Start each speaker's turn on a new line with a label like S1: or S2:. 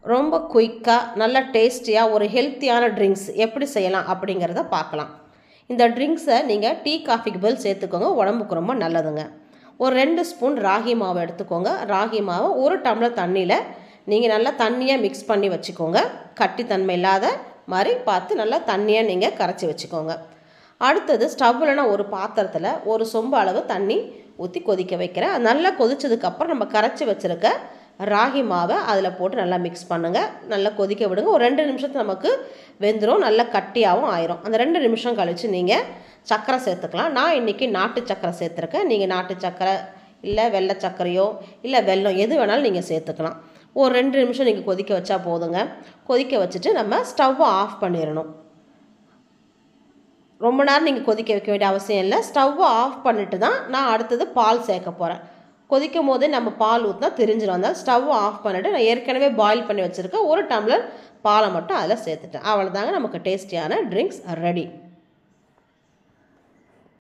S1: ரொம்ப குயிக்காக நல்ல டேஸ்டியாக ஒரு ஹெல்த்தியான ட்ரிங்க்ஸ் எப்படி செய்யலாம் அப்படிங்கிறத பார்க்கலாம். இந்த ட்ரிங்க்ஸை நீங்கள் டீ காஃபிக்கு பதில் சேர்த்துக்கோங்க, உடம்புக்கு ரொம்ப நல்லதுங்க. ஒரு 2 ஸ்பூன் ராகி மாவு எடுத்துக்கோங்க. ராகி மாவை 1 டம்ளர் தண்ணியில் நீங்கள் நல்லா தண்ணியாக மிக்ஸ் பண்ணி வச்சுக்கோங்க. கட்டி தன்மை இல்லாத மாதிரி பார்த்து நல்லா தண்ணியாக நீங்கள் கரைச்சி வச்சுக்கோங்க. அடுத்தது ஸ்டவ்வில் நான் ஒரு பாத்திரத்தில் 1 சொம்பு அளவு தண்ணி ஊற்றி கொதிக்க வைக்கிறேன். நல்லா கொதிச்சதுக்கப்புறம் நம்ம கரைச்சி வச்சுருக்க ராகி மாவை அதில் போட்டு நல்லா மிக்ஸ் பண்ணுங்கள். நல்லா கொதிக்க விடுங்க. ஒரு 2 நிமிஷத்துக்கு நமக்கு வெந்துடும், நல்லா கட்டியாகவும் ஆயிரும். அந்த 2 நிமிஷம் கழித்து நீங்கள் சர்க்கரை சேர்த்துக்கலாம். நான் இன்றைக்கி நாட்டு சர்க்கரை சேர்த்துருக்கேன். நீங்கள் நாட்டு சர்க்கரை இல்லை வெள்ளை சர்க்கரையோ இல்லை வெல்லம் எது வேணாலும் நீங்கள் சேர்த்துக்கலாம். ஒரு 2 நிமிஷம் நீங்கள் கொதிக்க வச்சா போதுங்க. கொதிக்க வச்சுட்டு நம்ம ஸ்டவ்வை ஆஃப் பண்ணிடணும். ரொம்ப நேரம் நீங்கள் கொதிக்க வைக்க வேண்டிய அவசியம் இல்லை. ஸ்டவ்வை ஆஃப் பண்ணிட்டு தான் நான் அடுத்தது பால் சேர்க்க போகிறேன். கொதிக்கும் போதே நம்ம பால் ஊற்றினா தெரிஞ்சிடும். அதனால் ஸ்டவ்வை ஆஃப் பண்ணிவிட்டு நான் ஏற்கனவே பாயில் பண்ணி வச்சுருக்கேன் 1 டம்ளர் பாலை மட்டும் அதில் சேர்த்துட்டேன். அவ்வளோதாங்க, நமக்கு டேஸ்டியான ட்ரிங்க்ஸ் ரெடி.